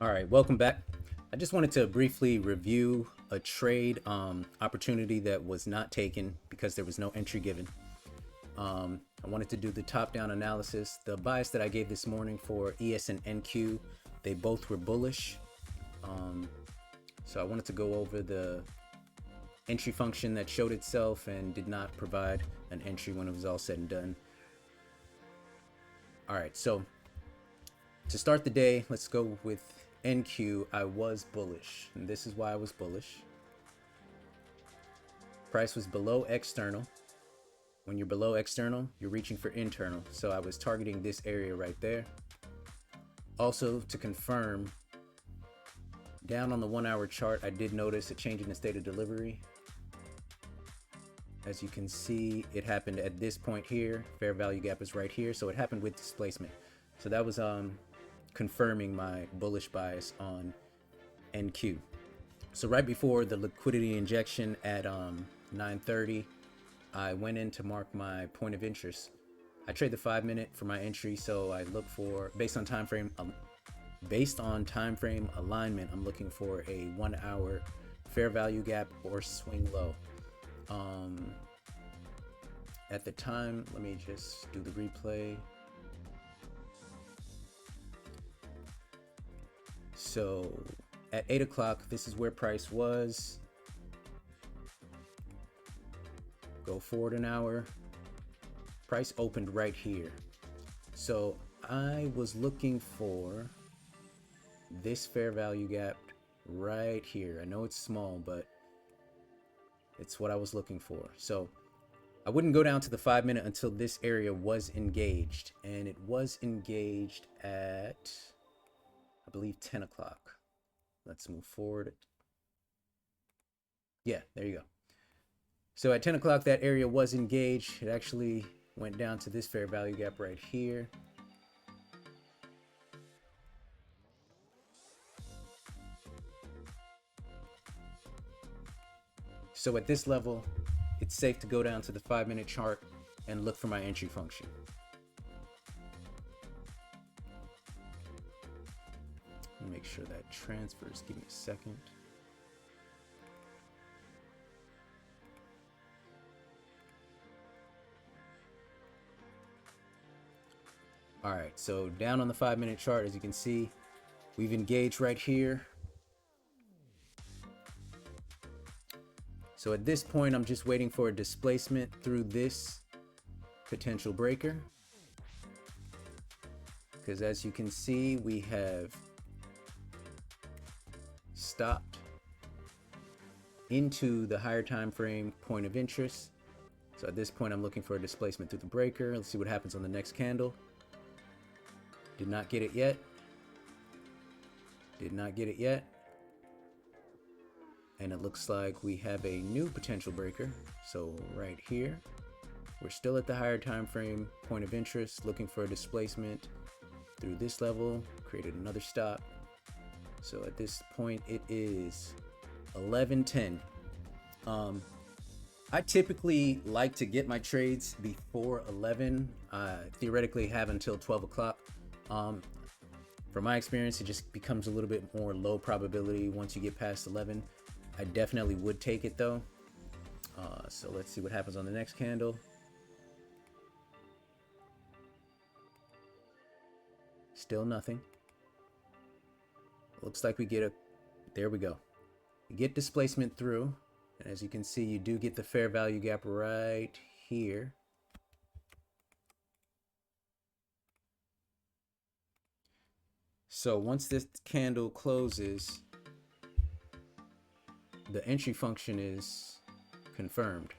All right, welcome back. I just wanted to briefly review a trade opportunity that was not taken because there was no entry given. I wanted to do the top-down analysis. The bias that I gave this morning for ES and NQ, they both were bullish. So I wanted to go over the entry function that showed itself and did not provide an entry when it was all said and done. All right, so to start the day, let's go with NQ. I was bullish, and this is why I was bullish. Price was below external. When you're below external, you're reaching for internal. So I was targeting this area right there. Also, to confirm, down on the 1 hour chart, I did notice a change in the state of delivery. As you can see, it happened at this point here. Fair value gap is right here. So it happened with displacement. So that was confirming my bullish bias on NQ. So right before the liquidity injection at 9:30, I went in to mark my point of interest. I trade the 5-minute for my entry, so I look for, based on time frame alignment, I'm looking for a 1 hour fair value gap or swing low. At the time, let me just do the replay. So at 8 o'clock, this is where price was. Go forward an hour. Price opened right here. So I was looking for this fair value gap right here. I know it's small, but it's what I was looking for. So I wouldn't go down to the 5-minute until this area was engaged. And it was engaged at, I believe, 10 o'clock. Let's move forward. Yeah, there you go. So at 10 o'clock, that area was engaged. It actually went down to this fair value gap right here. So at this level, it's safe to go down to the 5-minute chart and look for my entry function. Make sure that transfers. Give me a second. All right, so down on the 5-minute chart, as you can see, we've engaged right here. So at this point, I'm just waiting for a displacement through this potential breaker. Because as you can see, we have stopped into the higher time frame point of interest. So at this point, I'm looking for a displacement through the breaker. Let's see what happens on the next candle. Did not get it yet. Did not get it yet. And it looks like we have a new potential breaker. So right here, we're still at the higher time frame point of interest, looking for a displacement through this level. Created another stop. So at this point, it is 11:10. I typically like to get my trades before 11. Theoretically have until 12 o'clock. From my experience, it just becomes a little bit more low probability once you get past 11. I definitely would take it though. So let's see what happens on the next candle. Still nothing. Looks like we get a, there we go. You get displacement through, and as you can see, you do get the fair value gap right here. So once this candle closes, the entry function is confirmed.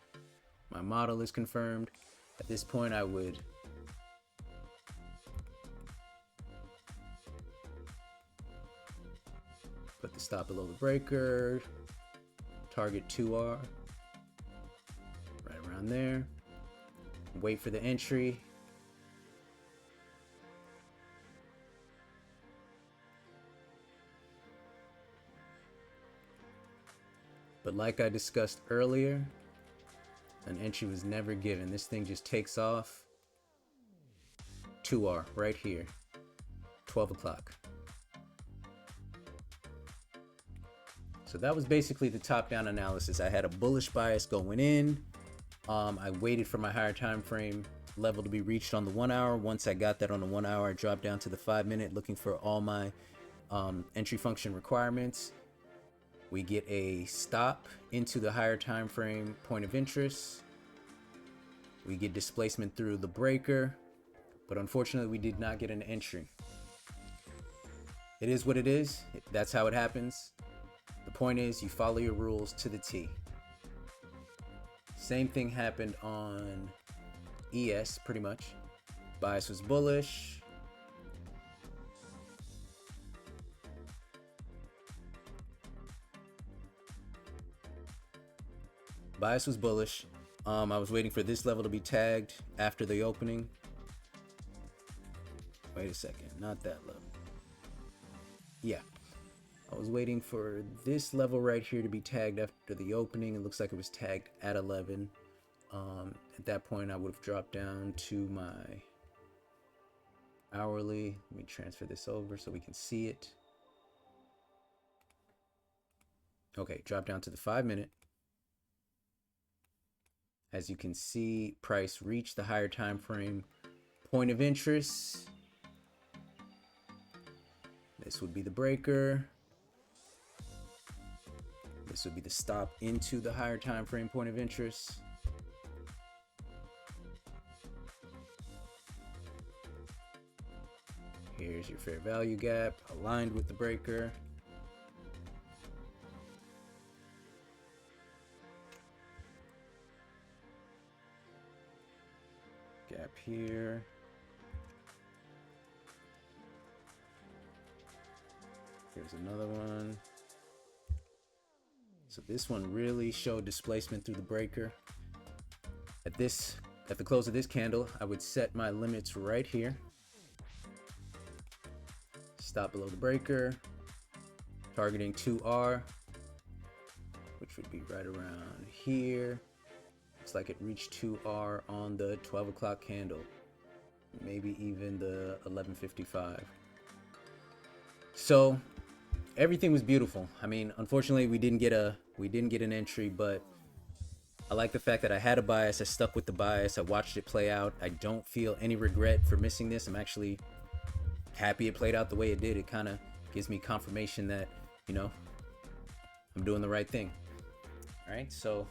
My model is confirmed. At this point, I would put the stop below the breaker, target 2R, right around there. Wait for the entry. But like I discussed earlier, an entry was never given. This thing just takes off. 2R right here, 12 o'clock. So that was basically the top-down analysis. I had a bullish bias going in. I waited for my higher time frame level to be reached on the 1 hour. Once I got that on the 1 hour, I dropped down to the 5 minute, looking for all my entry function requirements. We get a stop into the higher time frame point of interest. We get displacement through the breaker, but unfortunately we did not get an entry. It is what it is. That's how it happens. The point is, you follow your rules to the T. Same thing happened on ES, pretty much. Bias was bullish. Bias was bullish. I was waiting for this level to be tagged after the opening. Wait a second, not that level. Yeah. I was waiting for this level right here to be tagged after the opening. It looks like it was tagged at 11. At that point, I would have dropped down to my hourly. Let me transfer this over so we can see it. Okay, drop down to the 5 minute. As you can see, price reached the higher time frame point of interest. This would be the breaker. This would be the stop into the higher time frame point of interest. Here's your fair value gap aligned with the breaker. Gap here. Here's another one. So this one really showed displacement through the breaker. At the close of this candle, I would set my limits right here. Stop below the breaker, targeting 2R, which would be right around here. Looks like it reached 2R on the 12 o'clock candle, maybe even the 11:55. So everything was beautiful. I mean, unfortunately, we didn't get an entry, but I like the fact that I had a bias. I stuck with the bias. I watched it play out. I don't feel any regret for missing this. I'm actually happy it played out the way it did. It kind of gives me confirmation that, you know, I'm doing the right thing. All right, so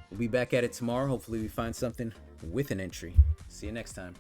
we'll be back at it tomorrow. Hopefully we find something with an entry. See you next time.